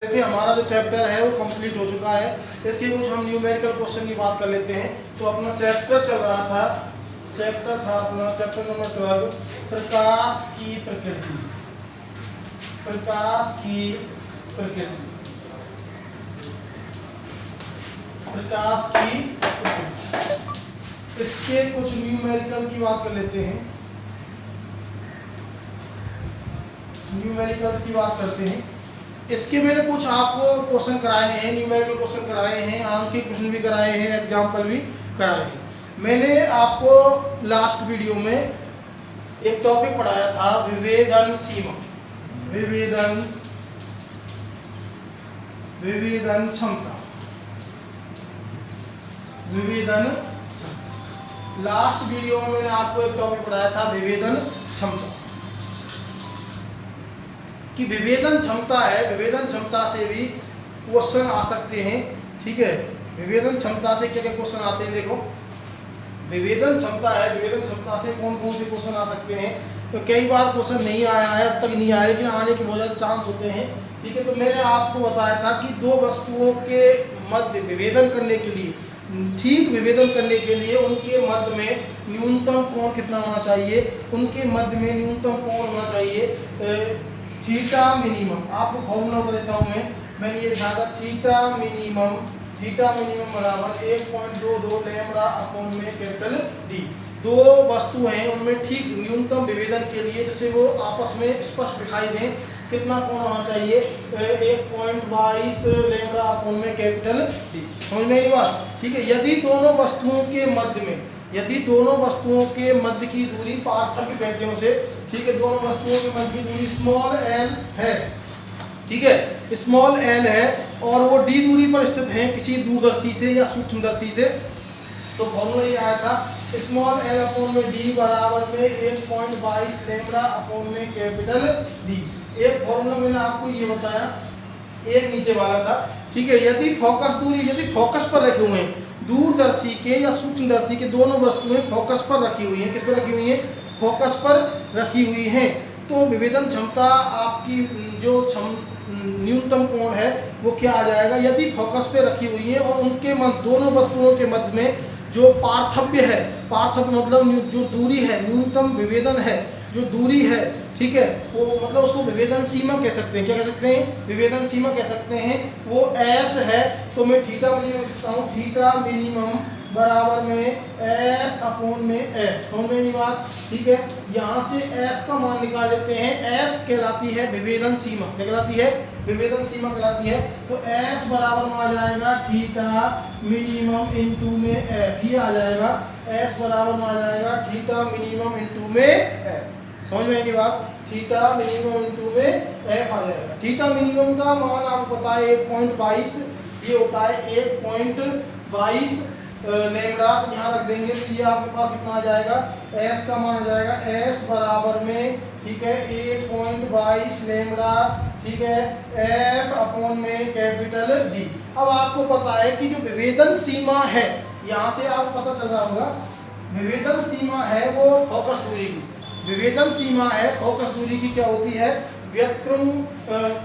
देखिए हमारा जो चैप्टर है वो कंप्लीट हो चुका है। इसके कुछ हम न्यूमेरिकल क्वेश्चन की बात कर लेते हैं। तो अपना चैप्टर चल रहा था, चैप्टर था अपना चैप्टर नंबर 12, प्रकाश की प्रकृति। प्रकाश की प्रकृति, प्रकाश की प्रकृति। इसके कुछ न्यूमेरिकल की बात कर लेते हैं। न्यूमेरिकल्स की बात करते हैं। इसके मैंने कुछ आपको क्वेश्चन कराए हैं, न्यूमेरिकल क्वेश्चन कराए हैं, आंकिक प्रश्न भी कराए हैं, एग्जाम्पल भी कराए हैं। मैंने आपको लास्ट वीडियो में एक टॉपिक पढ़ाया था, विभेदन सीमा, विभेदन विभेदन क्षमता, विभेदन। लास्ट वीडियो में मैंने आपको एक टॉपिक पढ़ाया था, विभेदन क्षमता, कि विभेदन क्षमता है, विभेदन क्षमता से भी क्वेश्चन आ सकते हैं। ठीक है, विभेदन क्षमता से क्या क्या क्वेश्चन आते हैं। देखो विभेदन क्षमता है, विभेदन क्षमता से कौन कौन से क्वेश्चन आ सकते हैं। तो कई बार क्वेश्चन नहीं आया है, अब तक नहीं आया, लेकिन आने के बहुत ज़्यादा चांस होते हैं। ठीक है, तो मैंने आपको बताया था कि दो वस्तुओं के मध्य विभेदन करने के लिए, ठीक विभेदन करने के लिए उनके मध्य में न्यूनतम कोण कितना होना चाहिए, उनके मध्य में न्यूनतम कोण होना चाहिए थीटा मिनिमम। आपको फॉर्मूला बता देता हूँ मैंने ये लिखा था, थीटा मिनिमम बराबर 1.22 लैम्बडा अपॉन में कैपिटल डी। दो वस्तु हैं, उनमें ठीक न्यूनतम विभेदन के लिए, जिससे वो आपस में स्पष्ट दिखाई दें, कितना कोण होना चाहिए, 1.22 लैम्बडा अपॉन में कैपिटल डी। समझ में आई बात। ठीक है, यदि दोनों वस्तुओं के मध्य में, यदि दोनों वस्तुओं के मध्य की दूरी, पार्थक्य कहते हैं उसे, ठीक है, दोनों वस्तुओं के मध्य की दूरी स्मॉल एल है, ठीक है, स्मॉल एल है, और वो डी दूरी पर स्थित है किसी दूरदर्शी से या सूक्ष्मदर्शी से। तो फॉर्मूला ये आया था, स्मॉल एल अपॉन में डी बराबर में 1.22 लैम्बडा अपॉन में कैपिटल डी। एक फॉर्मूला मैंने आपको ये बताया, एक नीचे वाला था। ठीक है, यदि फोकस दूरी, यदि फोकस पर रखे हुए हैं, दूरदर्शी के या सूक्ष्मदर्शी के दोनों वस्तुएं फोकस पर रखी हुई हैं, किस पर रखी हुई हैं, फोकस पर रखी हुई हैं, तो विभेदन क्षमता आपकी जो न्यूनतम कोण है वो क्या आ जाएगा, यदि फोकस पे रखी हुई है और उनके दोनों वस्तुओं के मध्य में जो पार्थक्य है, पार्थक्य मतलब जो दूरी है, न्यूनतम विभेदन है, जो दूरी है, ठीक है, वो मतलब उसको विभेदन सीमा कह सकते हैं। क्या कह सकते हैं, विभेदन सीमा कह सकते हैं। वो एस है, तो मैं थीटा मिनिमम लिख सकता हूँ, थीटा मिनिमम बराबर में एस अपॉन में एफ। समझ में नहीं बात। ठीक है, यहाँ से एस का मान निकाल लेते हैं। एस कहलाती है विभेदन सीमा, क्या कहलाती है, विभेदन सीमा कहलाती है। तो एस बराबर में आ जाएगा थीटा मिनिमम इंटू में एफ, ये आ जाएगा, एस बराबर में आ जाएगा थीटा मिनिमम इंटू में एफ। समझ में नहीं बात, थीटा मिनिमम इंटू में एफ आ जाएगा। थीटा मिनिमम का मान आपको पता है 1.22, ये होता है 1.22 लैम्बडा। यहाँ रख देंगे तो ये आपके पास कितना आ जाएगा, एस का मान आ जाएगा, एस बराबर में, ठीक है, 1.22 लैम्बडा, ठीक है, एफ अपॉन में कैपिटल डी। अब आपको पता है कि जो विभेदन सीमा है, यहाँ से आपको पता चल रहा होगा, विभेदन सीमा है वो फोकस दूरी की, विभेदन सीमा है फोकस दूरी की क्या होती है, व्युत्क्रम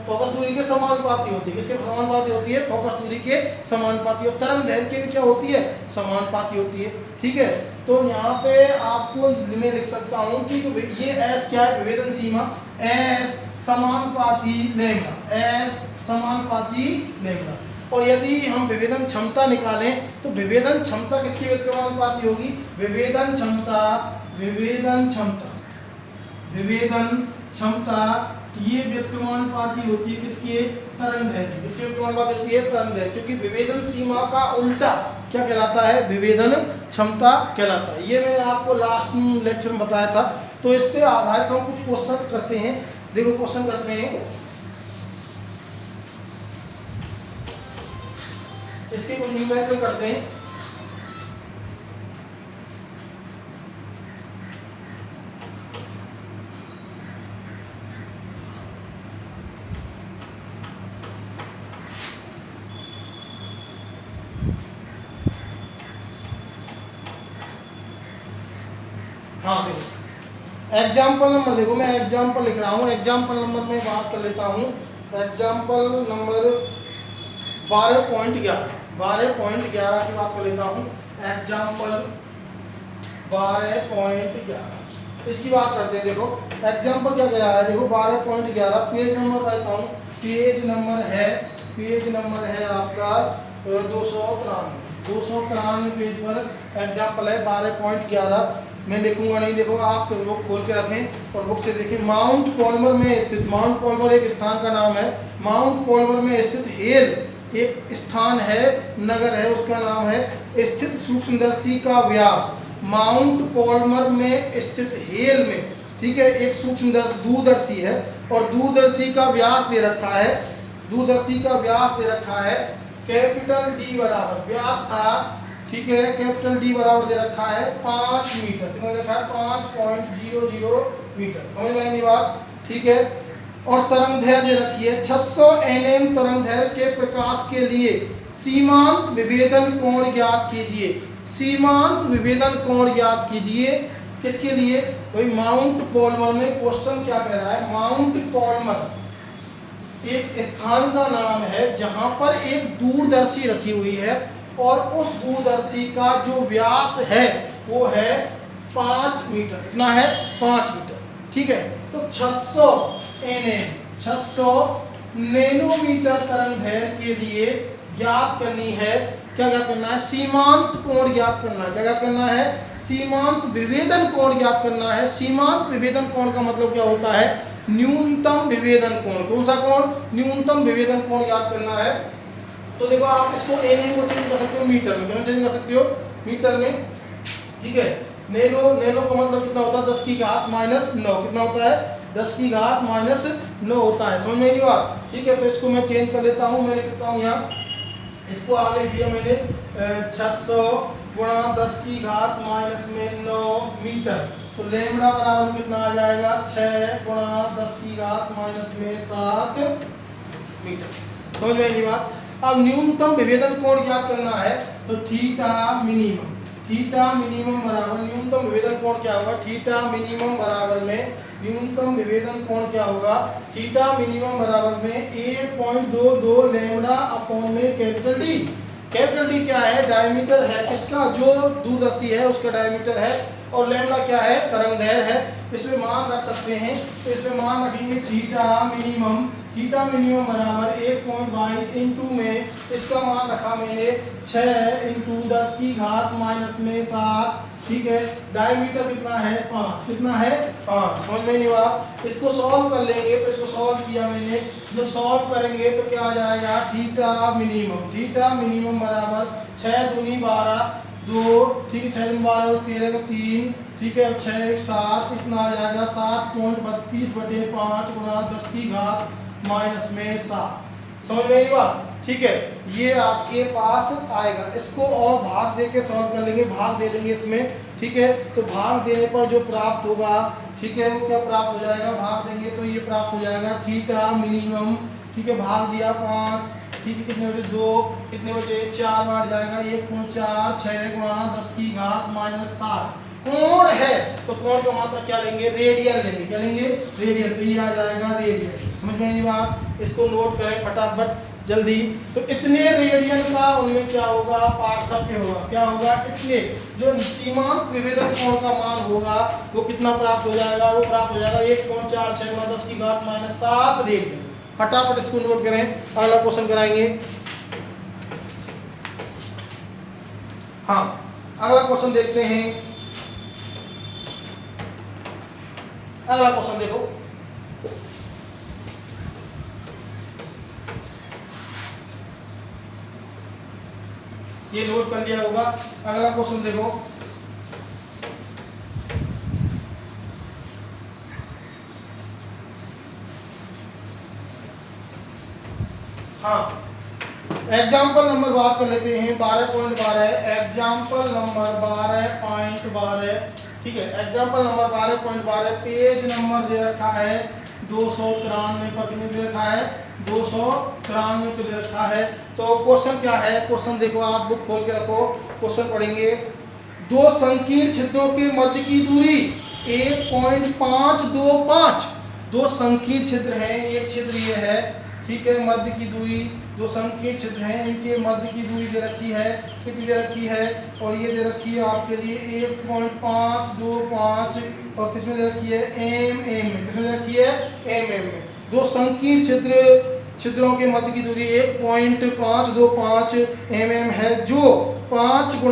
फोकस दूरी के समानुपाती होती है। किसके समानुपाती होती है, फोकस दूरी के समानुपाती। और तरंग दैर्घ्य के भी क्या होती है, समानुपाती होती है। ठीक है, तो यहाँ पे आपको मैं लिख सकता हूँ कि ये एस क्या है, विभेदन सीमा, एस समानुपाती लैम्बडा, एस समानुपाती लैम्बडा। और यदि हम विभेदन क्षमता निकालें तो विभेदन क्षमता किसकी व्युत्क्रमानुपाती होगी, विभेदन क्षमता, विभेदन क्षमता, विभेदन क्षमता ये व्युत्क्रमानुपाती होती है किसकी, तरंग दैर्घ्य, किसकी व्युत्क्रमानुपाती होती है, तरंग दैर्घ्य। क्योंकि विभेदन सीमा का उल्टा क्या कहलाता है, विभेदन क्षमता कहलाता है। ये मैंने आपको लास्ट लेक्चर में बताया था। तो इस पे आधारित हम कुछ क्वेश्चन करते हैं। देखो क्वेश्चन करते हैं, इसके कुछ न्यूमेरिकल करते हैं। हाँ देखो एग्जाम्पल नंबर, देखो मैं एग्जाम्पल लिख रहा हूँ, एग्जाम्पल नंबर में बात कर लेता हूँ। एग्जाम्पल नंबर 12.11 12.11 की बात कर लेता हूँ। एग्जाम्पल 12.11 इसकी बात करते हैं। देखो एग्जाम्पल क्या कह रहा है, देखो 12.11 पेज नंबर बताता हूँ। पेज नंबर है आपका 293 पेज पर एग्जाम्पल है 12.11। मैं लिखूंगा नहीं, देखो आप बुक खोल के रखें और बुक से देखें। माउंट पॉल्मर में स्थित, माउंट पॉल्मर एक स्थान का नाम है। माउंट पॉल्मर में स्थित हेल एक स्थान है, नगर है, उसका नाम है। स्थित सूक्ष्मदर्शी का व्यास, माउंट पॉल्मर में स्थित हेल में, ठीक है, एक सूक्ष्म दूरदर्शी है और दूरदर्शी का व्यास दे रखा है। दूरदर्शी का व्यास दे रखा है कैपिटल डी बराबर, व्यास था, ठीक है, कैपिटल डी बराबर दे रखा है 5 मीटर। कितना दे रखा है? 5.00 मीटर। समझ में आएगी बात, ठीक है। और तरंग दैर्घ्य दे रखी है 600 nm तरंग दैर्घ्य के प्रकाश के लिए सीमांत विभेदन कोण ज्ञात कीजिए। सीमांत विभेदन कोण ज्ञात कीजिए किसके लिए? भाई माउंट पॉल्मर में क्वेश्चन क्या कह रहा है? माउंट पॉल्मर एक स्थान का नाम है जहां पर एक दूरदर्शी रखी हुई है और उस दूरदर्शी का जो व्यास है वो है 5 मीटर। कितना है? 5 मीटर, ठीक है। तो 600 नैनोमीटर तरंग दैर्घ्य के लिए ज्ञात करनी है, क्या ज्ञात करना है? सीमांत कोण ज्ञात करना है। क्या ज्ञात करना है? सीमांत विभेदन कोण ज्ञात करना है। सीमांत विभेदन कोण का मतलब क्या होता है? न्यूनतम विभेदन कोण। कौन सा कोण? न्यूनतम विभेदन कोण ज्ञात करना है। तो देखो आप इसको एनएम को चेंज कर सकते हो मीटर में, क्यों चेंज कर सकते हो? मीटर में, ठीक है। नैनो का मतलब कितना होता है? 10 की घात -9। कितना होता है? 10 की घात -9 होता है। समझ में आई बात, ठीक है। तो इसको मैं चेंज कर लेता हूँ। मैं लिख सकता हूँ यहाँ, इसको आगे दिया मैंने 600 गुणा 10 की घात -9 मीटर। तो लैम्बडा बराबर कितना आ जाएगा? 6 गुणा 10 की घात -7 मीटर। समझ में आई बात। अब न्यूनतम विभेदन कोण ज्ञात करना है तो थीटा मिनिमम बराबर न्यूनतम विभेदन कोण क्या होगा? थीटा मिनिमम बराबर में न्यूनतम विभेदन कोण क्या होगा? थीटा मिनिमम बराबर में 1.22 लैम्बडा अपॉन में कैपिटल डी। कैपिटल डी क्या है? डायमीटर है इसका, जो दूरदर्शी है उसका डायमीटर है। और लैम्बडा क्या है? तरंग दैर्घ्य है। इसमें मान रख सकते हैं, तो इसमें मान रखेंगे थीटा मिनिमम बराबर 1.22 इंटू में इसका मान रखा मैंने 6 इंटू 10 की घात -7, ठीक है। डायमीटर कितना है? 5। कितना है? 5। समझ में नहीं हुआ? इसको सॉल्व कर लेंगे, तो इसको सॉल्व किया मैंने। जब सॉल्व करेंगे तो क्या आ जाएगा? थीटा मिनिमम बराबर 6 दूनी 12 2, ठीक है, 6 दूनी 12 13 3, ठीक है, 6 1 7, इतना आ जाएगा 7.32/5 गुणा 10 की घात -7। समझ में आई बात, ठीक है। ये आपके पास आएगा। इसको और भाग दे के सॉल्व कर लेंगे, भाग दे लेंगे इसमें, ठीक है। तो भाग देने पर जो प्राप्त होगा, ठीक है, वो क्या प्राप्त हो जाएगा? भाग देंगे तो ये प्राप्त हो जाएगा थीटा मिनिमम, ठीक है, भाग दिया 5, ठीक है, कितने बचे? 2, कितने बचे? 4 बार जाएगा 1.4 6 गुणा 10 की घात -7। कोण है तो कोण का मात्रक क्या लेंगे? रेडियन लेंगे। क्या लेंगे? रेडियन। तो ये आ जाएगा रेडियन। समझ में आई बात? इसको नोट करें फटाफट जल्दी। तो इतने रेडियन का उनमें क्या होगा? पार्थक्य होगा। क्या होगा? इतने जो सीमांत विभेदन कोण का मान होगा वो कितना प्राप्त हो जाएगा? वो प्राप्त हो जाएगा 1.4 6 गुणा 10 की घात -7 रेडियन। फटाफट इसको नोट करें, अगला क्वेश्चन कराएंगे। हाँ, अगला क्वेश्चन देखते हैं। अगला क्वेश्चन देखो, ये नोट कर लिया होगा। अगला क्वेश्चन देखो, हाँ, एग्जाम्पल नंबर बात कर लेते हैं 12.12। एग्जाम्पल नंबर 12.12, ठीक है। एग्जाम्पल नंबर 12.12 पेज नंबर दे रखा है 293 पर। कितने दे रखा है? 293 पे दे रखा है। तो क्वेश्चन क्या है? क्वेश्चन देखो, आप बुक खोल के रखो, क्वेश्चन पढ़ेंगे। दो संकीर्ण छिद्रों के मध्य की दूरी 1.525। दो संकीर्ण छिद्र हैं, एक छिद्र ये है ठीक है। मध्य की दूरी, जो संकीर्ण छिद्र हैं इनके मध्य की दूरी दे रखी है, कितनी दे रखी है, और ये दे रखी है आपके लिए 1.525, और किसमें दे रखी है, एम में। किसमें दे रखी है, एम में। दो संकीर्ण छिद्रों के मध्य की दूरी 1.525 mm है, जो 5 ×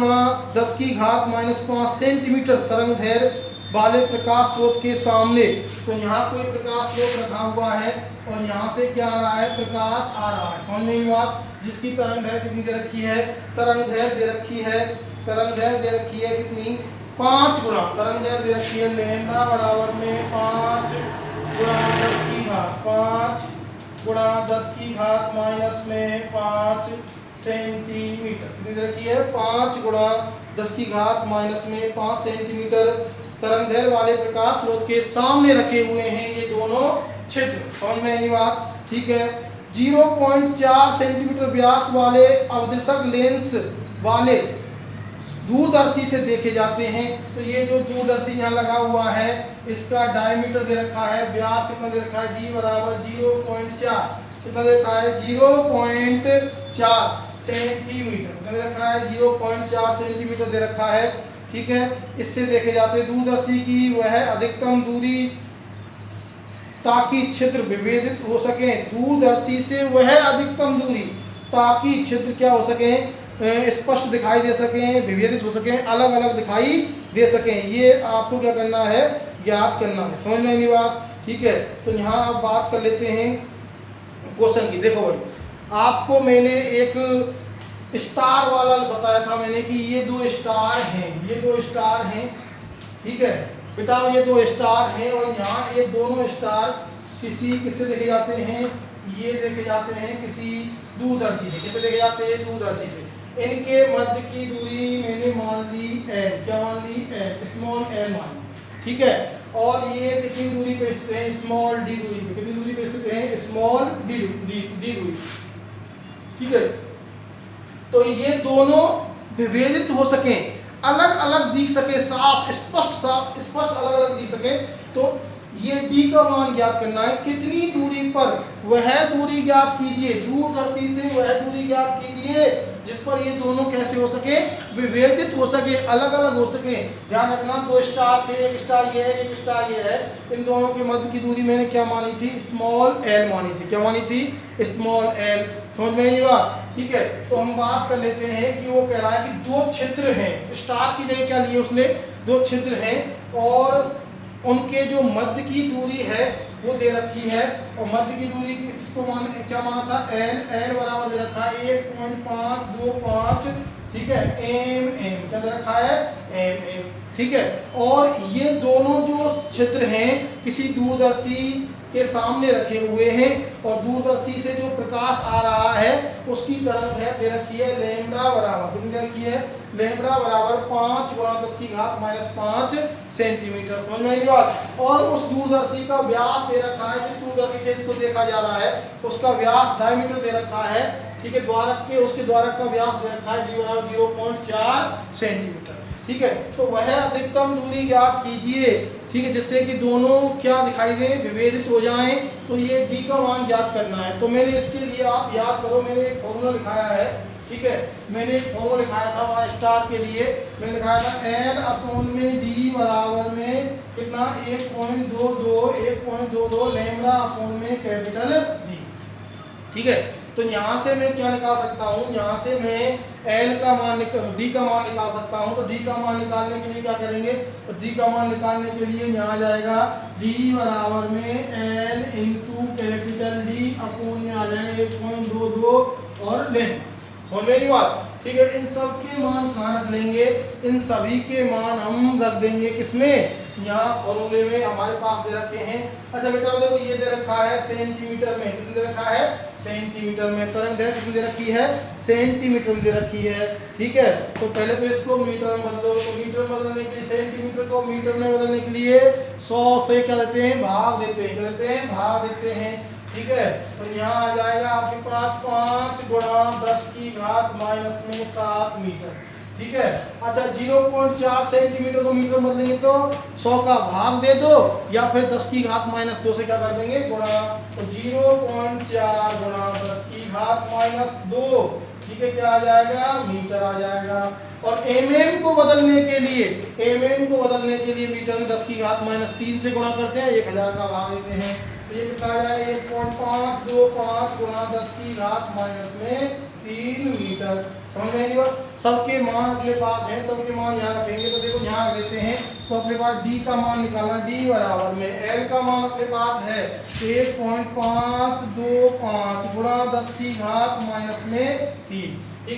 10⁻⁻5 सेंटीमीटर तरंग दैर्घ्य वाले प्रकाश स्रोत के सामने। तो यहाँ कोई प्रकाश स्रोत रखा हुआ है और यहाँ से क्या आ रहा है, प्रकाश आ रहा है। समझ में बात, जिसकी तरंग दैर्घ्य कितनी दे रखी है, तरंग दैर्घ्य दे रखी है, तरंग दैर्घ्य दे रखी है कितनी, 5 गुना तरंग दैर्घ्य दे रखी है लैम्ब्डा बराबर में 5 × 10⁻⁻5 सेंटीमीटर। कितनी दे रखी है, 5 × 10⁻⁻5 सेंटीमीटर तरंग दैर्घ्य वाले प्रकाश स्रोत के सामने रखे हुए हैं ये दोनों छिद्र। समझ में आई बात, ठीक है। 0.4 सेंटीमीटर व्यास वाले अवदर्शक लेंस वाले दूरदर्शी से देखे जाते हैं। तो ये जो दूरदर्शी यहाँ लगा हुआ है इसका डायमीटर दे रखा है, व्यास कितना दे रखा है, d बराबर 0.4, कितना दे रखा है, 0.4 सेंटीमीटर, कितना दे रखा है, 0.4 सेंटीमीटर दे रखा है, ठीक है। इससे देखे जाते हैं दूरदर्शी की वह अधिकतम दूरी ताकि छिद्र विभेदित हो सके, दूरदर्शी से वह अधिकतम दूरी ताकि छिद्र क्या हो सके, स्पष्ट दिखाई दे सकें, विभेदित हो सकें, अलग अलग दिखाई दे सकें। ये आपको क्या करना है, ज्ञात करना है। समझ में आई बात, ठीक है। तो यहाँ आप बात कर लेते हैं क्वेश्चन की। देखो भाई, आपको मैंने एक स्टार वाला बताया था मैंने कि ये 2 स्टार हैं, ये 2 स्टार हैं, ठीक है बेटा, ये 2 स्टार हैं और यहाँ ये दोनों स्टार किससे देखे जाते हैं, ये देखे जाते हैं किसी दूरदर्शी से। किससे देखे जाते हैं, दूरदर्शी से। इनके मध्य की दूरी मैंने मान ली n, क्या मान ली, n, स्मॉल n मान ली, ठीक है। और ये कितनी दूरी पे स्थित है, स्मॉल d दूरी पे। कितनी दूरी पे स्थित है, स्मॉल d दूरी, ठीक है। तो ये दोनों विभेदित हो सके, अलग अलग दिख सके, साफ स्पष्ट अलग अलग दिख सके। तो ये d का मान ज्ञात करना है, कितनी दूरी पर, वह दूरी ज्ञात कीजिए, दूरदर्शी से वह दूरी ज्ञात कीजिए जिस पर ये दोनों कैसे हो सके, विभेदित हो सके, अलग अलग हो सके। ध्यान रखना 2 स्टार थे, एक स्टार ये है, एक स्टार ये है, इन दोनों के मध्य की दूरी मैंने क्या मानी थी, स्मॉल l मानी थी। क्या मानी थी, स्मॉल l। समझ में आई बात, ठीक है। तो हम बात कर लेते हैं कि वो कह रहा है कि 2 छिद्र हैं, स्टार की जगह क्या लिए उसने, 2 छिद्र हैं और उनके जो मध्य की दूरी है वो दे रखी है। और मध्य की दूरी किसको क्या माना था, n बराबर दे रखा है 1.525, ठीक है, mm, क्या दे रखा है, mm, ठीक है। और ये दोनों जो छिद्र हैं किसी दूरदर्शी के सामने रखे हुए हैं और दूरदर्शी से जो प्रकाश आ रहा है उसकी तरंग दैर्घ्य दे रखी है लैम्ब्डा बराबर, कितनी दे रखी है, लैम्ब्डा बराबर 5 × 10⁻⁵ सेंटीमीटर। समझ में आई बात। और उस दूरदर्शी का व्यास दे रखा है, जिस दूरदर्शी से इसको देखा जा रहा है उसका व्यास डायमीटर दे रखा है, ठीक है। द्वारक के, उसके द्वारक का व्यास दे रखा है 0.4 सेंटीमीटर, ठीक है। तो वह अधिकतम दूरी ज्ञात कीजिए, ठीक है, जिससे कि दोनों क्या दिखाई दे, विभेदित हो जाएं। तो ये d का मान ज्ञात करना है। तो मैंने इसके लिए आप याद करो, मैंने एक फॉर्मूला लिखाया है, ठीक है। मैंने एक फॉर्मूला लिखाया था वहाँ स्टार के लिए, मैंने लिखाया था n/d बराबर में कितना, 1.22 λ/, कैपिटल D, ठीक है। तो यहाँ से मैं क्या निकाल सकता हूँ, यहाँ से मैं L का मान D का मान निकाल सकता हूँ। तो D का मान निकालने के लिए क्या करेंगे, तो D का मान निकालने के लिए यहाँ जाएगा D बराबर में L × कैपिटल D अपोन में आ जाएगा 1.22 और लेंगे। समझ में नहीं बात, ठीक है। इन सब के मान कहाँ रख लेंगे, इन सभी के मान हम रख देंगे किसमें, यहाँ फॉर्मूले में हमारे पास दे रखे हैं। अच्छा बेटा देखो, ये दे रखा है सेंटीमीटर में, किसने दे रखा है, सेंटीमीटर में। तरंग दैर्घ्य कितनी दे रखी है, सेंटीमीटर में दे रखी है, ठीक है। तो पहले तो इसको मीटर में बदलो, तो मीटर में बदलने के लिए, सेंटीमीटर को मीटर में बदलने के लिए 100 से क्या देते हैं, भाग देते हैं, क्या देते हैं, भाग देते हैं, ठीक है। तो यहाँ आ जाएगा आपके पास 5 × 10⁻⁻7 मीटर, ठीक है। अच्छा 0.4 सेंटीमीटर को मीटर में बदलेंगे तो 100 का भाग दे दो या फिर 10 की घात -2 से क्या कर देंगे गुणा, तो 0.4 गुणा 10 की घात -2, ठीक है, क्या आ जाएगा मीटर आ जाएगा। और mm को बदलने के लिए मीटर में 10 की घात -3 से गुणा करते हैं, 1000 का भाग देते हैं, तो ये कितना आ जाएगा 1.525 गुणा 10 की घात -3 मीटर। समझ में आई बात? सबके मान अपने पास है, सबके मान यहाँ रखेंगे, तो देखो यहाँ रख लेते हैं, तो अपने पास d का मान निकालना, d बराबर में l का मान अपने पास है 1.525 गुणा 10 की घात -3, ठीक,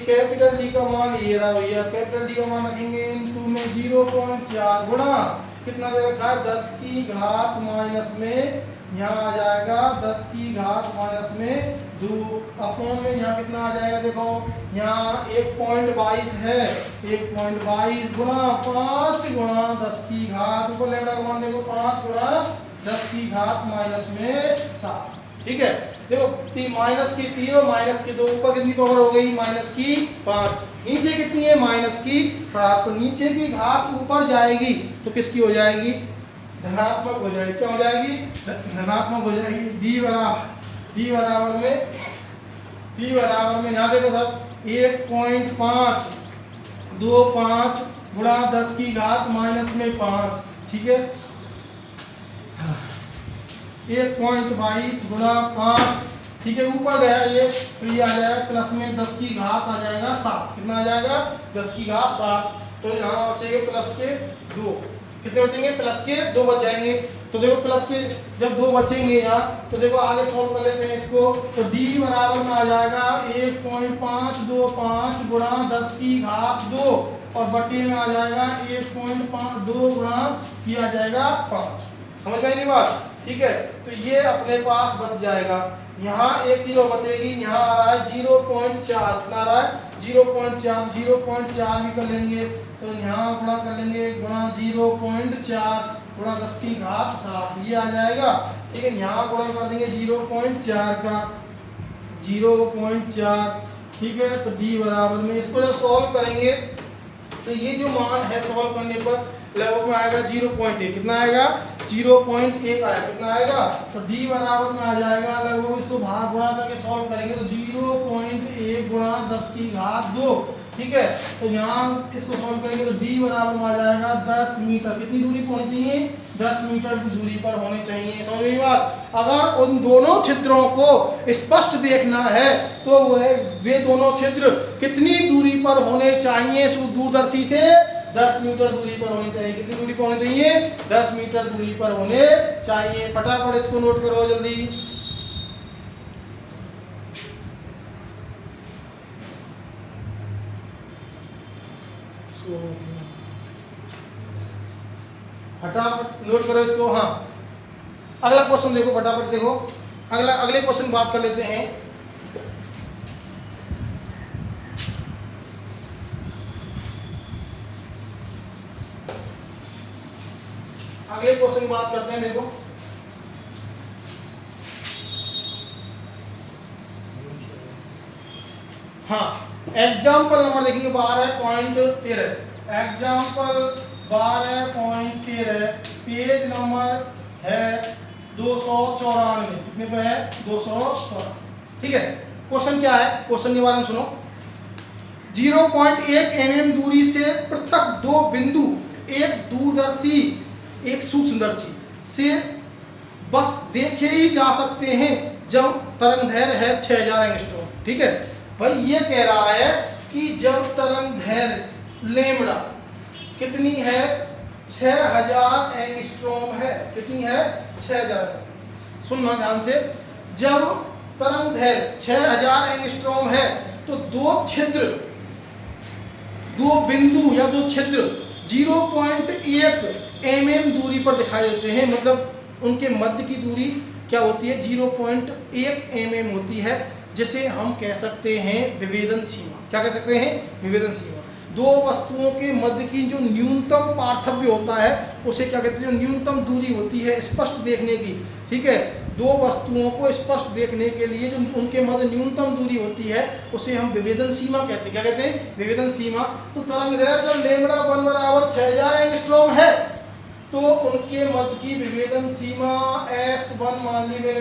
कैपिटल D का मान ये रहा भैया, कैपिटल D का मान रखेंगे इनटू में 0.4 गुणा कितना दे रखा है 10 की घात -, यहाँ आ जाएगा 10 की घात -2 अपॉन में यहाँ कितना आ जाएगा, देखो यहाँ 1.22 है, 1.22 गुणा 5 गुणा 10 की घात, ऊपर लैम्डा का मान देखो 5 गुणा 10 की घात -7, ठीक है। देखो माइनस की 3 और माइनस की 2, ऊपर कितनी पावर हो गई -5, नीचे कितनी है -7, तो नीचे की घात ऊपर जाएगी तो किसकी हो जाएगी धनात्मक हो जाएगी, क्या हो जाएगी धनात्मक हो जाएगी। d बराबर में यहाँ देखो सब 1.525 गुणा 10 की घात -5, ठीक है, 1.22 गुणा 5, ठीक है, ऊपर गया ये, तो ये आ जाएगा प्लस में 10 की घात आ जाएगा 7, कितना आ जाएगा 10 की घात 7, तो यहाँ बचेंगे प्लस के 2, कितने बचेंगे प्लस के 2 बच जाएंगे। तो देखो प्लस के जब 2 बचेंगे यहाँ, तो देखो आगे सॉल्व कर लेते हैं इसको, तो d बराबर में आ जाएगा 1.525 गुणा 10 की घात 2 और बटे में आ जाएगा 1.52 गुणा ये आ जाएगा 5, समझ गए नहीं बात, ठीक है। तो ये अपने पास बच जाएगा। यहाँ एक चीज और बचेगी, यहाँ आ रहा है 0.4, कितना आ रहा है 0.4 भी कर लेंगे, तो यहाँ गुणा कर लेंगे, गुणा 0.4 गुणा 10 की घात 7, ये आ जाएगा, ठीक है। यहाँ गुणा कर देंगे 0.4 का 0.4, ठीक है, तो d बराबर में इसको जब सॉल्व करेंगे तो ये जो मान है सॉल्व करने पर लगभग में आएगा 0.1, कितना आएगा 0.1 आएगा, कितना आएगा, तो d बराबर में आ जाएगा लगभग, इसको भाग गुणा करके सॉल्व करेंगे तो 0.1 गुणा 10 की घात 2, ठीक है। तो यहाँ इसको सॉल्व करेंगे तो d बराबर में आ जाएगा 10 मीटर, कितनी दूरी पर होनी चाहिए 10 मीटर की दूरी पर होने चाहिए, समझ में बात। अगर उन दोनों छिद्रों को स्पष्ट देखना है तो वे दोनों छिद्र कितनी दूरी पर होने चाहिए दूरदर्शी से 10 मीटर दूरी पर होने चाहिए, कितनी दूरी पर होने चाहिए 10 मीटर दूरी पर होने चाहिए। फटाफट इसको नोट करो जल्दी। फटाफट नोट करो इसको। हाँ अगला क्वेश्चन देखो, फटाफट देखो, अगले क्वेश्चन बात कर लेते हैं। अगले क्वेश्चन बात करते हैं, देखो हाँ एग्जाम्पल नंबर देखेंगे 12.13, एग्जाम्पल 12.13, पेज नंबर है 294, कितने पे है 294, ठीक है। क्वेश्चन क्या है, क्वेश्चन के बारे में सुनो। 0.1 mm दूरी से पृथक दो बिंदु एक दूरदर्शी एक सूक्ष्मदर्शी से बस देखे ही जा सकते हैं जब तरंगदैर्घ्य है 6000 एंगस्ट्रॉम, ठीक है। भाई ये कह रहा है कि जब तरंगदैर्घ्य लैम्ब्डा कितनी है 6000 एंगस्ट्रॉम है, कितनी है 6000, सुनना ध्यान से, जब तरंगदैर्घ्य 6000 एंगस्ट्रॉम है तो दो बिंदु या दो छिद्र 0.1 mm दूरी पर दिखाई देते हैं, मतलब उनके मध्य की दूरी क्या होती है 0.1 mm होती है, जिसे हम कह सकते हैं विभेदन सीमा। क्या कह सकते हैं विभेदन सीमा। दो वस्तुओं के मध्य की जो न्यूनतम पार्थक्य होता है उसे क्या कहते हैं, जो न्यूनतम दूरी होती है स्पष्ट देखने की, ठीक है, दो वस्तुओं को स्पष्ट देखने के लिए जो उनके मध्य न्यूनतम दूरी होती है उसे हम विभेदन सीमा कहते हैं। क्या कहते हैं? विभेदन सीमा। तो तरंगदैर्घ्य जब लैम्ब्डा 1 बराबर 6000 एंगस्ट्रॉम है तो उनके मध्य की विभेदन सीमा S1 मान ली मैंने।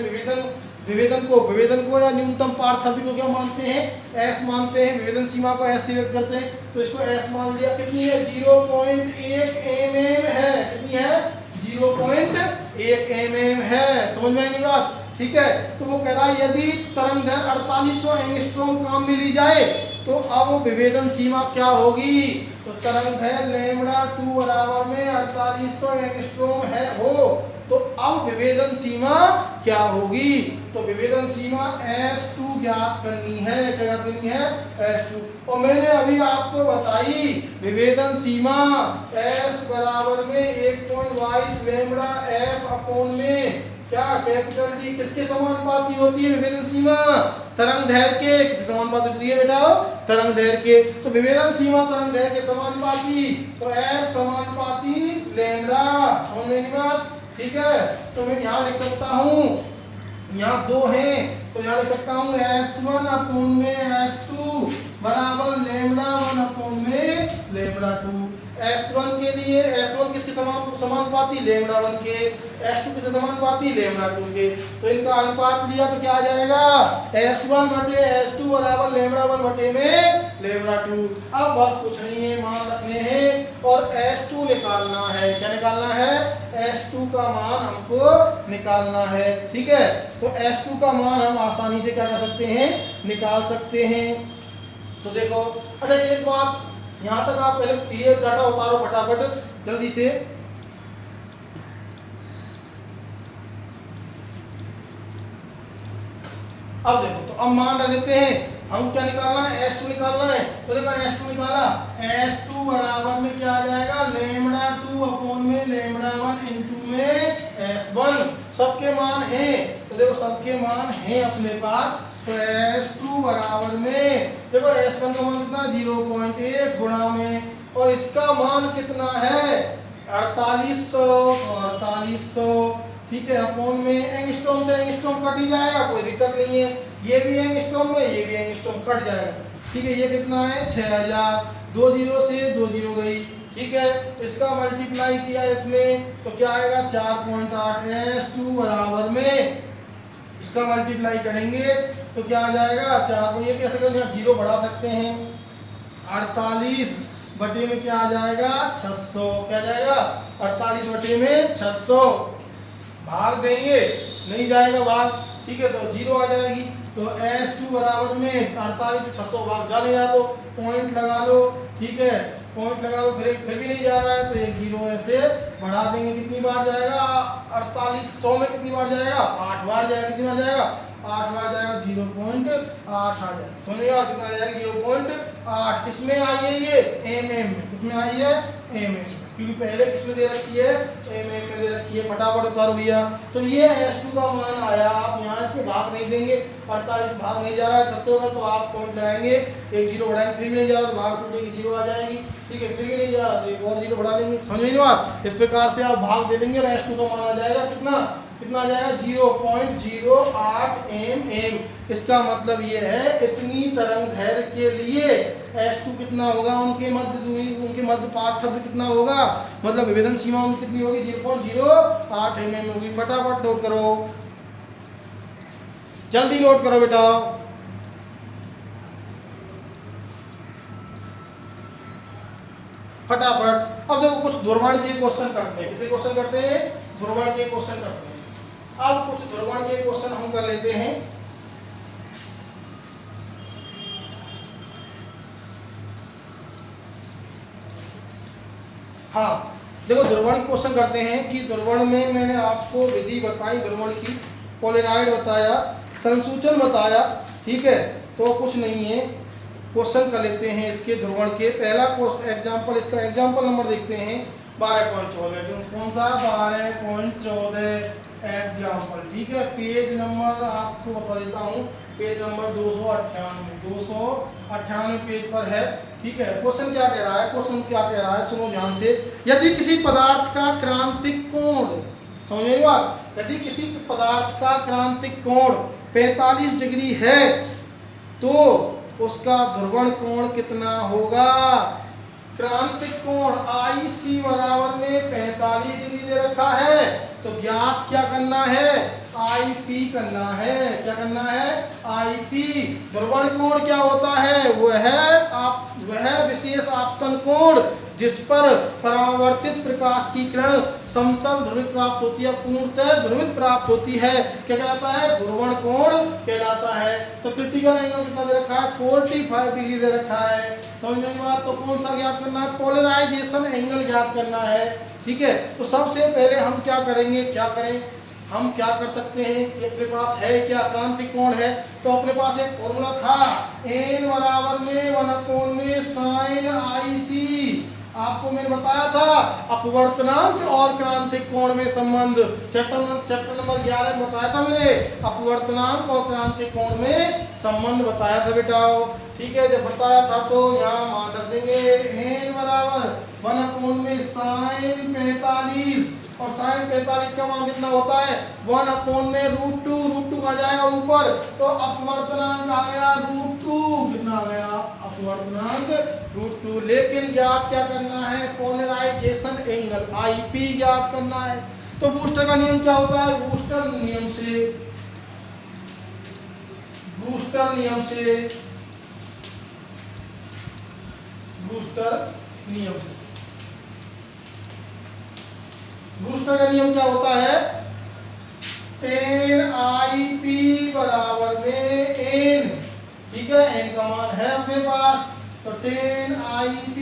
विभेदन को या न्यूनतम पार्थक्य को क्या मानते हैं? S मानते हैं। विभेदन सीमा को S से व्यक्त करते हैं तो इसको S मान लिया। कितनी है? 0.1 mm है। कितनी है? 0.1 mm है। समझ में आएगी बात? ठीक है। तो वो कह रहा है यदि तरंगदैर्घ्य 4800 एंगस्ट्रॉम काम में ली जाए तो अब वो विभेदन सीमा क्या होगी? तो तरंगदैर्घ्य लैम्ब्डा 2 बराबर में 4800 एंगस्ट्रॉम है हो तो अब विभेदन सीमा क्या होगी? तो विभेदन सीमा S2 ज्ञात करनी है। क्या ज्ञात करनी है? S2। और मैंने अभी आपको बताई विभेदन सीमा S बराबर में 1.22 लैम्ब्डा F अपॉन में क्या कैपिटल D किसके समानुपाती होती है? विभेदन सीमा तरंगदैर्घ्य के किसके समानुपाती होती है बेटा? तरंगदैर्घ्य के। तो विभेदन सीमा तरंगदैर्घ्य के समानुपाती तो S समानुपाती लैम्ब्डा। समझ में आएगी बात? ठीक है। तो मैं यहाँ लिख सकता हूँ, यहाँ दो हैं तो यहाँ लिख सकता हूँ S1 अपॉन में S2 बराबर लैम्ब्डा 1 अपॉन में लैम्ब्डा 2। S1 के लिए S1 किसके समानुपाती? लैम्ब्डा 1 के। S2 किसके समानुपाती? लैम्ब्डा 2 के। तो इनका अनुपात लिया तो क्या आ जाएगा? S1 बटे S2 बराबर लैम्ब्डा 1 बटे में लैम्ब्डा 2। अब बस कुछ नहीं है, मान रखने हैं और S2 निकालना है। क्या निकालना है? S2 का मान हमको निकालना है। ठीक है। तो S2 का मान हम आसानी से क्या कर सकते हैं? निकाल सकते हैं। तो देखो, अच्छा एक बात यहाँ तक आप पहले ये डाटा उतारो फटाफट जल्दी से। अब देखो, तो अब मान रख देते हैं हम क्या निकालना है? S2 निकालना है। तो देखो S2 निकाला, S2 बराबर में क्या आ जाएगा? लैम्ब्डा 2 अपॉन में लैम्ब्डा 1 इनटू में S1। सबके मान हैं तो देखो सबके मान हैं अपने पास। तो S2 बराबर में देखो S1 का मान कितना? 0.1 गुणा में और इसका मान कितना है? 4800। ठीक है। अपॉन में एंगस्ट्रॉम से एंगस्ट्रॉम कट ही जाएगा, कोई दिक्कत नहीं है। ये भी एंगस्ट्रॉम में, ये भी एंगस्ट्रॉम कट जाएगा। ठीक है। ये कितना है? 6000। 2 0 से 2 0 गई। ठीक है। इसका मल्टीप्लाई किया इसमें तो क्या आएगा? 4.8। S2 बराबर में इसका मल्टीप्लाई करेंगे तो क्या आ जाएगा? 4। ये कैसे करेंगे? यहाँ 0 बढ़ा सकते हैं। 48 बटे में क्या आ जाएगा? 600। क्या जाएगा? 48 बटे में 600। भाग देंगे, नहीं जाएगा भाग। ठीक है। तो 0 आ जाएगी। तो S2 बराबर में 48 से 600 भाग जा नहीं रहा तो पॉइंट लगा लो। ठीक है। पॉइंट लगा लो, फिर भी नहीं जा रहा है तो एक 0 ऐसे बढ़ा देंगे। कितनी बार जाएगा? 4800 में कितनी बार जाएगा? 8 बार जाएगा। कितनी बार जाएगा? 8 बार जाएगा। 0.8 आ जाएगा। समझिएगा कितना आ जाएगा? 0.8। किसमें आई है ये? mm में। किसमें आई है? mm में, क्योंकि पहले किसमें दे रखी है? mm में दे रखी है। फटाफट उतारो भैया। तो ये S2 का मान आया। आप यहाँ इसमें भाग नहीं देंगे, 48 भाग नहीं जा रहा है 600 का तो आप पॉइंट लगाएंगे, एक 0 बढ़ाएंगे, फिर भी नहीं जा रहा तो भाग टूटेगी, 0 आ जाएगी। ठीक है। फिर भी नहीं जा रहा तो एक और 0 बढ़ा लेंगे। समझ में बात? इस प्रकार से आप भाग दे देंगे और S2 का मान आ जाएगा कितना? कितना आ जाएगा? 0.08 mm। इसका मतलब ये है इतनी तरंगदैर्घ्य के लिए S2 कितना होगा? उनके मध्य दूरी, उनके मध्य पार्थक्य कितना होगा? मतलब विभेदन सीमा उनकी कितनी होगी? 0.08 mm होगी। फटाफट नोट करो, जल्दी नोट करो बेटा। फटाफट। अब देखो कुछ ध्रुवण के क्वेश्चन करते हैं। किसे क्वेश्चन करते हैं? ध्रुवण के क्वेश्चन करते हैं। अब कुछ ध्रुवण के क्वेश्चन हम कर लेते हैं। हाँ देखो ध्रुवण क्वेश्चन करते हैं कि ध्रुवण में मैंने आपको विधि बताई ध्रुवण की, पोलराइड बताया, संसूचन बताया। ठीक है। तो कुछ नहीं है, क्वेश्चन कर लेते हैं इसके ध्रुवण के। पहला एग्जाम्पल, इसका एग्जाम्पल नंबर देखते हैं 12.14। कौन सा? 12.14 एग्जाम्पल। ठीक है। पेज नंबर आपको बता देता हूँ, पेज नंबर 298 पेज पर है। ठीक है। क्वेश्चन क्या कह रहा है? क्वेश्चन क्या कह रहा है सुनो ध्यान से। यदि किसी पदार्थ का क्रांतिक कोण, समझ में बात, यदि किसी पदार्थ का क्रांतिक कोण 45 डिग्री है तो उसका ध्रुवण कोण कितना होगा। क्रांतिक कोण IC बराबर में 45 डिग्री दे रखा है, तो ज्ञात क्या करना है, IP करना है। क्या करना है, IP। ध्रुवण कोण क्या होता है, वह विशेष आपतन कोण जिस पर परावर्तित प्रकाश की किरण समतल ध्रुवित प्राप्त होती है, पूर्णतः ध्रुवित प्राप्त होती है, क्या कहलाता है, ध्रुवण कोण कहलाता है। तो क्रिटिकल एंगल कितना दे रखा है, 45 डिग्री दे रखा है। समझ में आई बात। तो कौन सा ज्ञात करना है, पोलराइजेशन एंगल ज्ञात करना है। ठीक है, तो सबसे पहले हम क्या करेंगे, क्या करें, हम क्या कर सकते हैं, अपने पास है क्या, क्रांतिक कोण है, तो अपने पास एक फॉर्मूला था, n बराबर में 1 में sin IC। आपको मैंने बताया था अपवर्तनांक और क्रांतिक कोण में संबंध, चैप्टर नंबर 11 में बताया था मैंने, अपवर्तनांक और क्रांतिक कोण में संबंध बताया था बेटा। ठीक है, जब बताया था तो यहाँ मान रख देंगे, n बराबर 1 में sin 45, और sin 45 का मान कितना होता है, 1 में √2 आ जाएगा ऊपर, तो अपवर्तनांक आ गया √2। कितना आ गया, अपवर्तनांक √2। लेकिन ज्ञात क्या करना है, पोलराइजेशन एंगल IP ज्ञात करना है। तो बूस्टर का नियम क्या होता है, बूस्टर नियम से ब्रूस्टर नियम का नियम क्या होता है, tan IP बराबर में n। ठीक है, n का मान है अपने पास, तो tan IP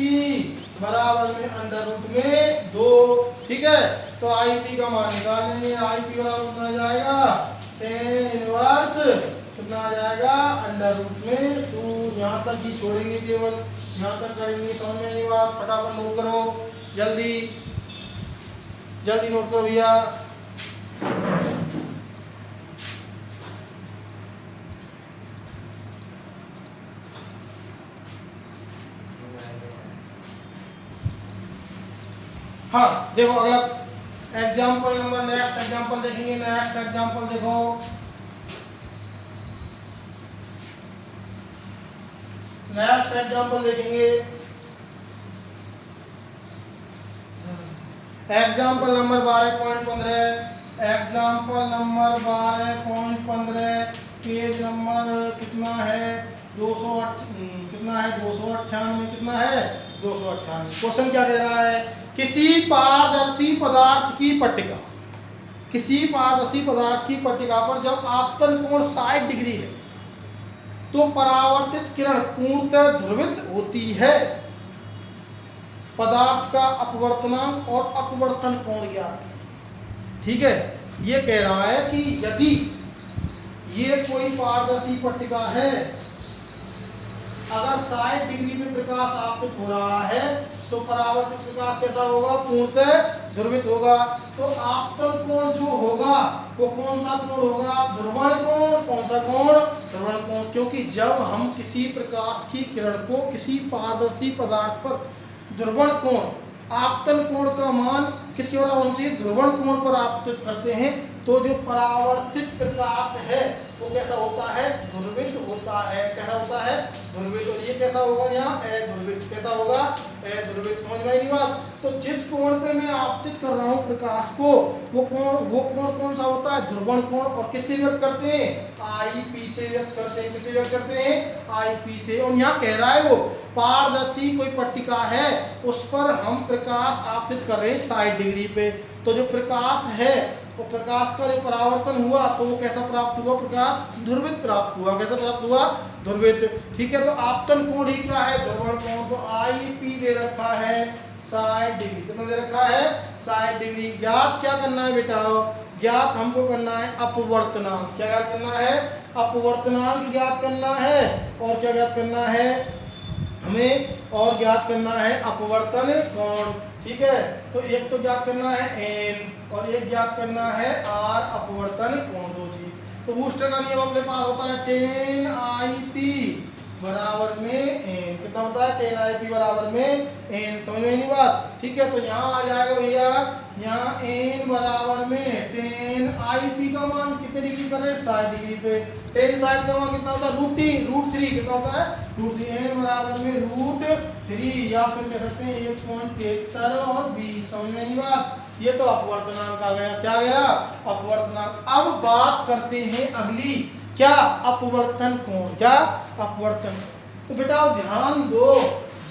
बराबर में √2। ठीक है, तो IP का मान निकालेंगे, IP बराबर कितना आ जाएगा, tan इनवर्स कितना आ जाएगा, √2। यहाँ तक ही छोड़ेंगे, केवल यहाँ तक करेंगे। समझ में नहीं बात, फटाफट नोट करो, जल्दी नोट करो भैया। हाँ देखो, अगला एग्जाम्पल नंबर, नेक्स्ट एग्जाम्पल देखेंगे। नेक्स्ट एग्जाम्पल देखो, नेक्स्ट एग्जाम्पल देखेंगे, example number 12.15। Example number 12.15, page number कितना है, 298। कितना है, 298। कितना है, 298। क्वेश्चन क्या कह रहा है, किसी पारदर्शी पदार्थ की पट्टिका, किसी पारदर्शी पदार्थ की पट्टिका पर जब आपतन कोण 60 डिग्री है तो परावर्तित किरण पूर्णतः ध्रुवित होती है। पदार्थ का अपवर्तनांक और अपवर्तन कोण ज्ञात। ठीक है, ये कह रहा है कि यदि ये कोई पारदर्शी पट्टिका है, अगर 60 डिग्री में प्रकाश आपतित हो रहा है तो परावर्तित प्रकाश कैसा होगा, पूर्णतः ध्रुवित होगा। तो आपतन कोण जो होगा वो कौन सा कोण होगा, ध्रुवण कोण। कौन सा कोण, ध्रुवण कोण। क्योंकि जब हम किसी प्रकाश की किरण को किसी पारदर्शी पदार्थ पर ध्रुवण कोण, आपतन कोण का मान किसके बराबर होना चाहिए, ध्रुवण कोण पर आपतित करते हैं, तो जो परावर्तित प्रकाश है वो कैसा होता है, ध्रुवित होता है। कैसा होता है, ध्रुवित। और ये कैसा होगा, यहाँ अध्रुवित। कैसा होगा, अध्रुवित। समझ में आई बात। तो जिस कोण पे मैं आपतित कर रहा हूँ प्रकाश को, वो कोण कौन सा होता है, ध्रुवण कोण। और किससे व्यक्त करते हैं, IP से व्यक्त करते हैं। किससे व्यक्त करते हैं, IP से। और यहाँ कह रहा है वो पारदर्शी कोई पट्टिका है, उस पर हम प्रकाश आपतित कर रहे हैं 60 डिग्री पे। तो जो प्रकाश है, तो प्रकाश का जो परावर्तन हुआ तो वो कैसा प्राप्त हुआ, प्रकाश ध्रुवित प्राप्त हुआ। कैसा प्राप्त हुआ, ध्रुवित। ठीक है, तो आपतन कोण ही क्या है, ध्रुवण कोण। तो IP दे रखा है 60 डिग्री। कितना दे रखा है, 60 डिग्री। ज्ञात क्या करना है बेटा, ज्ञात हमको करना है अपवर्तनांक। क्या ज्ञात करना है, अपवर्तनांक ज्ञात करना है। और क्या ज्ञात करना है हमें, और ज्ञात करना है अपवर्तन कोण। ठीक है, तो एक तो ज्ञात करना है n और एक ज्ञात करना है r, अपवर्तन कोण। दो चीज। तो बूस्टर का नियम अपने पास होता है tan IP बराबर में n, कितना होता है tan IP बराबर में n, समझ में नहीं बात, ठीक है। तो यहाँ आ जाएगा भैया, यहाँ n बराबर में tan IP का मान कितने डिग्री कर रहे हैं 60 डिग्री पे, tan 60 का मान कितना होता है √3, कितना होता है √3, n बराबर में √3 या फिर कह सकते हैं 1.73 और 20, समझ में नहीं बात। ये तो अपवर्तनांक आ गया, क्या गया अपवर्तनांक। अब बात करते हैं अगली, क्या अपवर्तन कोण, क्या अपवर्तन। तो बेटा ध्यान दो,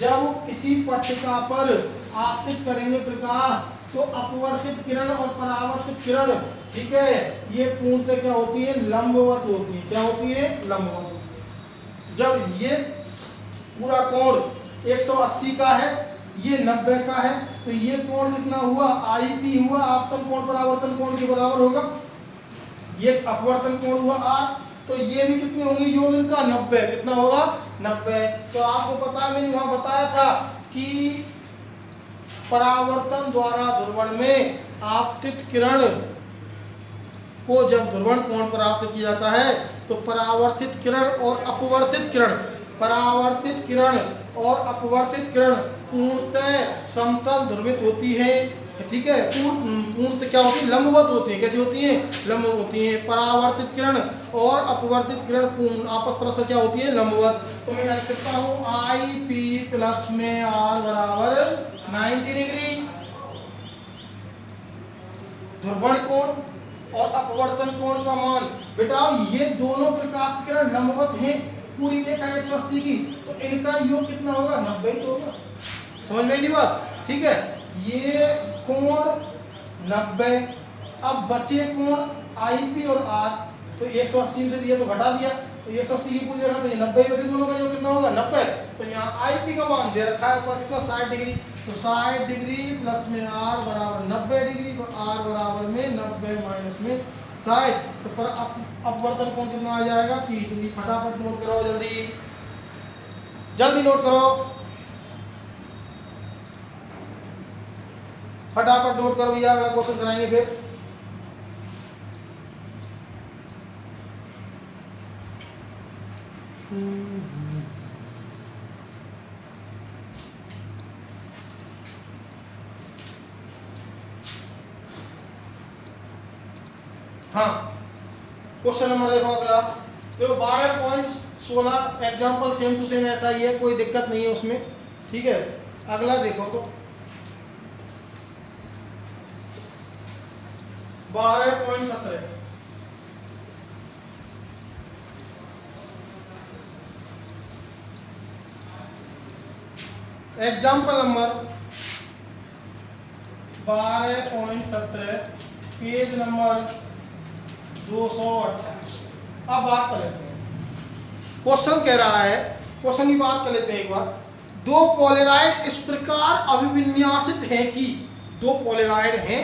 जब किसी पट्टिका पर आपतित करेंगे प्रकाश तो अपवर्तित किरण और परावर्तित किरण, ठीक है, ये पूर्णतः क्या होती है लंबवत होती है, क्या होती है लंबवत होती है। जब ये पूरा कोण 180 का है, ये 90 का है, तो ये कोण कितना हुआ IP हुआ, आपतन कोण परावर्तन कोण के बराबर होगा। ये अपवर्तन कोण हुआ R, तो ये भी कितने होंगे योग इनका 90, कितना होगा 90। तो आपको पता है मैंने वहां बताया था कि परावर्तन द्वारा ध्रुवण में आपतित किरण को जब ध्रुवण कोण पर आपतित किया जाता है तो परावर्तित किरण और अपवर्तित किरण, परावर्तित किरण और अपवर्तित किरण पूर्णतः समतल ध्रुवित होती है, ठीक है। पूर्णतः क्या होती है लंबवत होती है, कैसी होती है लंबवत होती है। परावर्तित किरण और अपवर्तित किरण आपस परस्पर क्या होती है लंबवत। तो मैं लिख सकता हूँ IP प्लस में R बराबर 90 डिग्री ध्रुवण कोण और अपवर्तन कोण का मान। बेटा ये दोनों प्रकाश किरण लंबवत हैं, पूरी रेखा 180 की, तो इनका योग कितना होगा 90 तो होगा, समझ में नहीं बात, ठीक है। ये कोण 90, अब बचे कोण IP और R, तो 180 से दिया तो घटा दिया, तो 180 की पूरी रेखा तो ये 90 बचे दोनों का योग कितना होगा 90। तो यहाँ IP का मान दे रखा है पर कितना 60 डिग्री, तो 60 डिग्री प्लस में R बराबर 90 डिग्री, तो R बराबर में 90 माइनस में 60, तो पर अपवर्तन कोण कितना आ जाएगा 30 डिग्री। फटाफट नोट करो, जल्दी जल्दी नोट करो, फटाफट नोट करो भैया, अगला क्वेश्चन कराएंगे फिर। हाँ क्वेश्चन नंबर देखो अगला, तो 12.16 एग्जाम्पल सेम टू सेम ऐसा ही है, कोई दिक्कत नहीं है उसमें, ठीक है। अगला देखो तो 12.17 एग्जाम्पल नंबर 12.17 पेज नंबर 228। अब बात कर लेते हैं, क्वेश्चन कह रहा है, क्वेश्चन की बात कर लेते हैं एक बार। दो पोलेराइड इस प्रकार अभिविन्यासित हैं कि, दो पोलेराइड हैं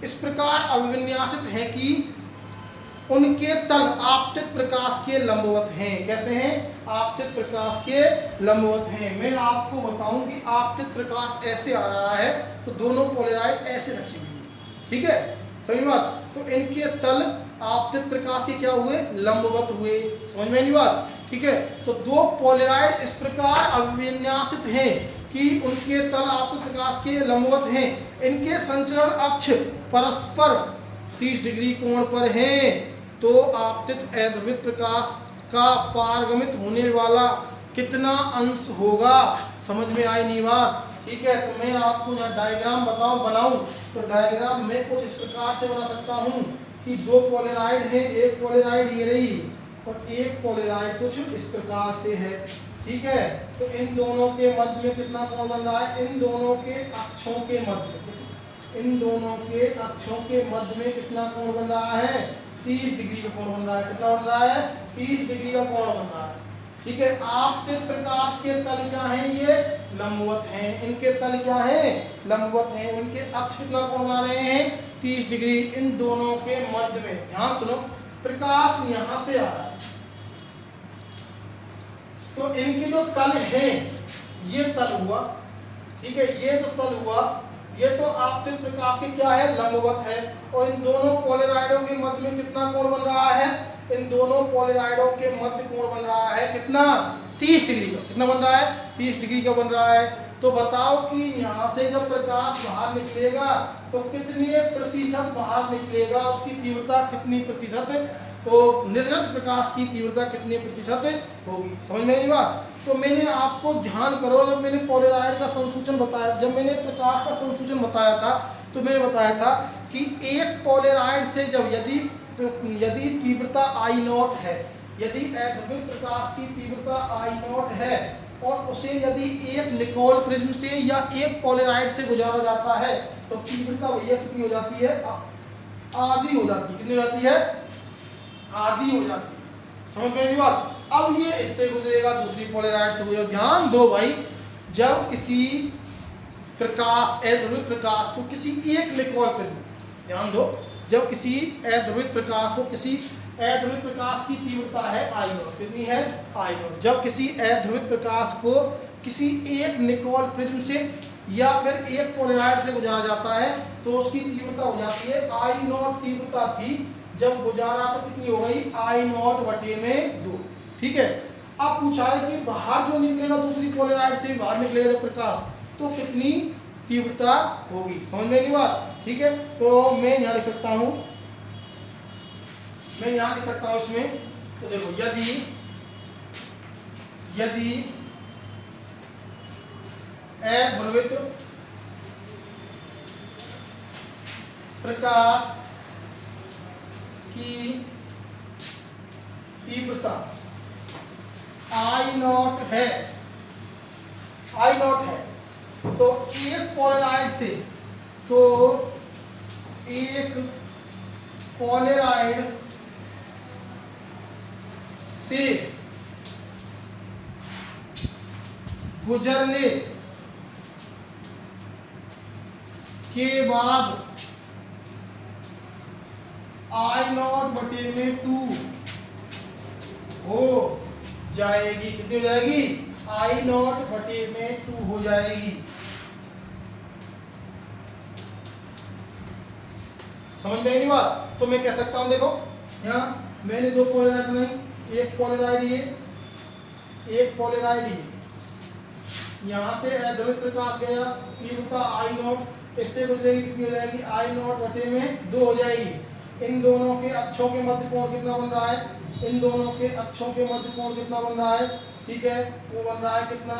इस प्रकार अभिविन्यासित हैं कि उनके तल आपतित प्रकाश के लंबवत हैं। कैसे हैं? आपतित प्रकाश के लंबवत हैं। मैं आपको बताऊं कि आपतित प्रकाश ऐसे आ रहा है तो दोनों पोलेराइड ऐसे रखी हुई है, ठीक है, सही बात। तो इनके तल आपतित प्रकाश के क्या हुए? लंबवत हुए। समझ में नहीं बात? ठीक है। तो दो पोलेराइड इस प्रकार अभिविन्यासित हैं कि उनके तल आपतित प्रकाश के लंबवत हैं। इनके संचरण अक्ष परस्पर 30 डिग्री कोण पर हैं। तो आपतित अध्रुवित प्रकाश का पारगमित होने वाला कितना अंश होगा? समझ में आई नहीं बात? ठीक है। तो मैं आपको यहाँ डायग्राम बनाऊं तो डायग्राम में कुछ इस प्रकार से बना सकता हूँ कि दो पोलेराइड हैं, एक पोलेराइड ये रही और एक पोलेराइड कुछ इस प्रकार से है, ठीक है। तो इन दोनों के मध्य में कितना कोण बन रहा है? इन दोनों के अक्षों के मध्य, इन दोनों के अक्षों के मध्य में कितना कोण बन रहा है? 30 डिग्री का कोण बन रहा है। कितना बन रहा है? 30 डिग्री का कोण बन रहा है, ठीक है। आपतित प्रकाश के तल क्या हैं? ये लंबवत हैं। इनके तल क्या हैं? लंबवत हैं। उनके अक्ष कितना कोण बना रहे हैं? 30 डिग्री। इन दोनों के मध्य में, ध्यान सुनो, प्रकाश यहां से आ रहा है तो इनके जो तल हैं, ये तल हुआ, ठीक है, ये जो तल हुआ ये तो आपतित प्रकाश के क्या है? लंबवत है। और इन दोनों पोलेराइडों के मध्य में कितना कोण बन रहा है? इन दोनों पोलेराइडों के मध्य कोण बन रहा है कितना? 30 डिग्री का। कितना बन रहा है? 30 डिग्री का बन रहा है। तो बताओ कि यहाँ से जब प्रकाश बाहर निकलेगा तो कितने प्रतिशत बाहर निकलेगा, उसकी तीव्रता कितनी प्रतिशत, तो निर्गत प्रकाश की तीव्रता कितने प्रतिशत होगी। समझ में आई बात? तो मैंने आपको ध्यान करो, जब मैंने पोलराइड का संसूचन बताया, जब मैंने प्रकाश का संसूचन बताया था तो मैंने बताया था कि एक पोलराइड से जब यदि तीव्रता I0 है, यदि अध्रुवित प्रकाश की तीव्रता I0 है और उसे यदि एक निकोल प्रिज्म से या एक पोलराइड से गुजारा जाता है तो तीव्रता भैया कितनी हो जाती है? आधी हो जाती है। कितनी हो जाती है? आधी हो जाती है। समझ में आई बात? अब ये इससे गुजरेगा, दूसरी पोलराइड से गुजरेगा। ध्यान दो भाई, जब किसी प्रकाश अध्रुवित प्रकाश को किसी एक निकोल प्रिज्म, ध्यान दो, जब किसी अध्रुवित प्रकाश को किसी अध्रुवित प्रकाश की तीव्रता है I0, कितनी है? I0। जब किसी अध्रुवित प्रकाश को किसी एक निकोल प्रिज्म से या फिर एक पोलराइड से गुजारा जाता है तो उसकी तीव्रता हो जाती है I0 तीव्रता थी, जब गुजारा तो कितनी हो गई? I0 बटे में 2। ठीक है। अब पूछा है कि बाहर जो निकलेगा दूसरी पोलराइड से बाहर निकलेगा जब प्रकाश, तो कितनी तीव्रता होगी। समझ में नहीं बात? ठीक है। तो मैं यहाँ लिख सकता हूँ, मैं यहाँ लिख सकता हूँ इसमें, तो देखो, यदि अध्रुवित प्रकाश की तीव्रता I0 है, I0 है, तो एक पोलराइड से, तो एक पोलराइड से गुजरने के बाद I0 बटे में 2 हो जाएगी। कितनी हो जाएगी? I0 बटे में 2 हो जाएगी। समझ में नहीं बात? तो मैं कह सकता हूं, देखो यहाँ मैंने दो पोलराइड बनाई, एक पोलराइड ये, एक पोलराइड ये। यहाँ से अध्रुवित प्रकाश गया, तीव्रता I0, इससे गुजरेगी, कितनी हो जाएगी? I0 बटे में 2 हो जाएगी। इन दोनों के अक्षों के मध्य कोण कितना बन रहा है? इन दोनों के अक्षों के मध्य कोण कितना बन रहा है? ठीक है, वो बन रहा है कितना?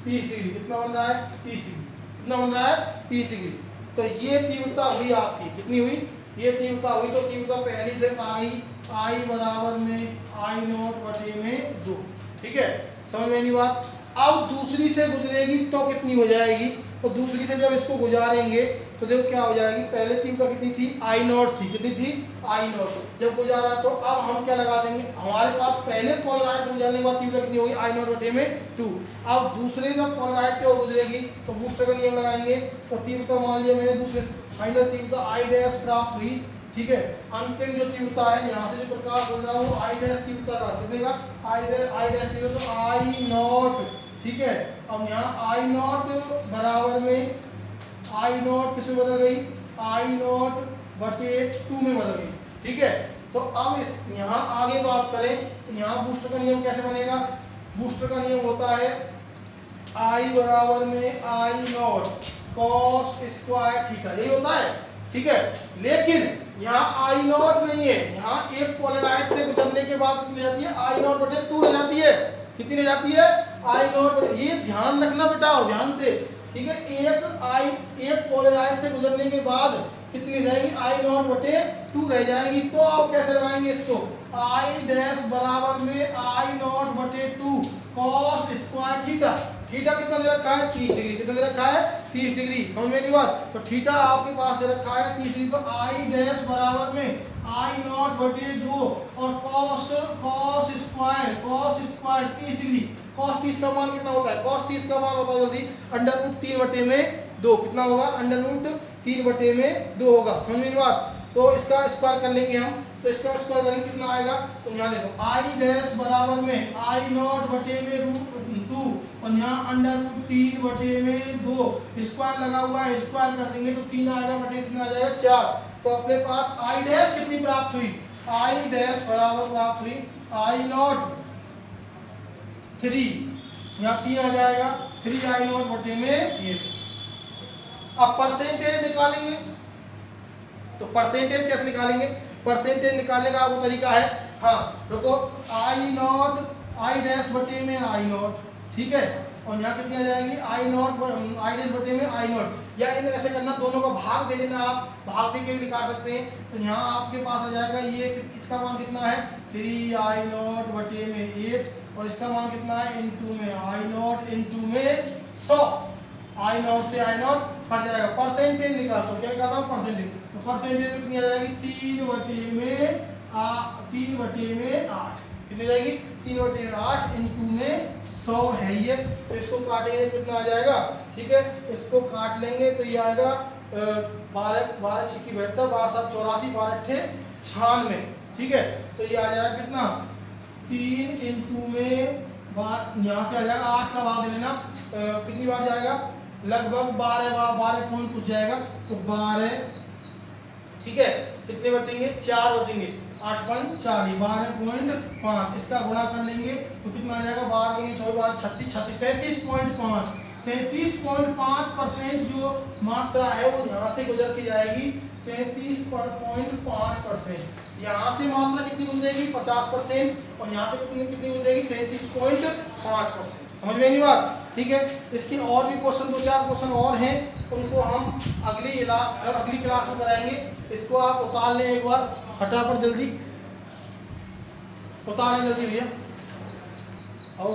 30 डिग्री। कितना बन रहा है? 30 डिग्री। कितना बन रहा है? 30 डिग्री। तो ये तीव्रता हुई आपकी, कितनी हुई? ये तीव्रता हुई। तो तीव्रता पहली से आ गई, I बराबर में I0 बटे में 2। ठीक है, समझ में नहीं बात? अब दूसरी से गुजरेगी तो कितनी हो जाएगी? तो दूसरी से जब इसको गुजारेंगे तो देखो क्या हो जाएगी। पहले तीव्रता कितनी थी? I0 थी। कितनी थी? I0। जब गुजारा तो अब हम क्या लगा देंगे, हमारे पास पहले पोलराइड से गुजरने के बाद तीव्रता कितनी होगी? I0 बटे में 2। अब दूसरे जब पोलराइड से वो गुजरेगी तो बूस्टर का नियम लगाएंगे, तो तीव्रता मान लिया मैंने, दूसरे फाइनल तीव्रता I' प्राप्त हुई। ठीक है, अंतिम जो तीव्रता है, यहाँ से जो प्रकाश गुजरा वो I' तीव्रता का कितने का? I' तीव्रता I0। ठीक है, अब यहाँ I0 बराबर में I0 किस में बदल गई? I0 बटे 2 में बदल गई। ठीक है, तो अब इस यहाँ आगे बात करें तो यहाँ बूस्टर का नियम कैसे बनेगा? बूस्टर का नियम होता है I बराबर में I0 cos स्क्वायर थीटा, यही होता है। ठीक है, लेकिन यहाँ I0 नहीं है, यहाँ एक पोलराइड से गुजरने के बाद कितनी जाती है? I0 बटे 2 रह जाती है। कितनी रह जाती है? I0 बटे, ये ध्यान रखना बेटा, ध्यान से। ठीक है, एक पोलराइड से गुजरने के बाद कितनी रह जाएगी? I0 बटे 2 रह जाएगी। तो आप कैसे लगाएंगे इसको? I' बराबर में I0 बटे 2 cos स्क्वायर थीटा। थीटा कितना दे रखा है? 30 डिग्री। कितना दे रखा है? 30 डिग्री। समझ में नहीं बात? तो थीटा आपके पास दे रखा है 30 डिग्री। तो I' बराबर में I0 बटे 2 और cos स्क्वायर 30 डिग्री। cos 30 का मान कितना होता है? cos 30 का मान होता है जल्दी √3 बटे में 2। कितना होगा? √3 बटे में 2 होगा। समझ में नहीं बात? तो इसका स्क्वायर कर लेंगे हम, तो इसका स्क्वायर करेंगे कितना आएगा? तो यहाँ देखो I' बराबर में I0 बटे में √2 और यहाँ √3 बटे में 2 स्क्वायर लगा हुआ है, स्क्वायर कर देंगे तो 3 आएगा बटे कितना आ जाएगा? 4। तो अपने पास I' कितनी प्राप्त हुई? I' बराबर प्राप्त हुई I0 3, यहाँ 3 आ जाएगा, 3i0 बटे में 8। अब परसेंटेज निकालेंगे, तो परसेंटेज कैसे निकालेंगे? परसेंटेज निकालने का वो तरीका है, हाँ रुको, आई डैश बटे में i0, ठीक है, और यहाँ कितनी आ जाएगी आई डैश बटे में i0, या इन ऐसे करना, दोनों का भाग दे देना, आप भाग दे के भी निकाल सकते हैं। तो यहाँ आपके पास आ जाएगा ये, इसका मान कितना है 3i0 बटे में 8, और इसका मान कितना है इनटू में i0 इनटू में 100, i0 से i0 कट जाएगा। परसेंटेज निकाल, तो क्या निकाल रहा हूँ परसेंटेज, तो परसेंटेज कितनी आ जाएगी 3 बटे में 8, कितनी जाएगी 3 बटे में 8 इनटू में 100 है ये, तो इसको काटेंगे कितना आ जाएगा, ठीक है, इसको काट लेंगे तो ये आएगा 12 छिक्की 72, 12 7 84, 12 अट्ठे 96, ठीक है, तो ये आ जाएगा कितना 3 इनटू में यहाँ से आ जाएगा 8 का भाग दे लेना, कितनी बार जाएगा लगभग 12 पॉइंट कुछ जाएगा, तो 12, ठीक है, कितने बचेंगे 4 बचेंगे, 8 पॉइंट 4, 12.5, इसका गुणा कर लेंगे तो कितना आ जाएगा 12 24 36 37.5, 37.5% जो मात्रा है वो यहाँ से गुजर के जाएगी, 37.5%। यहाँ से मात्रा कितनी गुजरेगी 50%, और यहाँ से कितनी गुजरेगी 37.5%। समझ में नहीं बात, ठीक है। इसके और भी क्वेश्चन 2-4 क्वेश्चन और हैं, उनको हम अगली क्लास में कराएंगे। इसको आप उतार लें एक बार, फटाफट जल्दी उतारें जल्दी भैया। और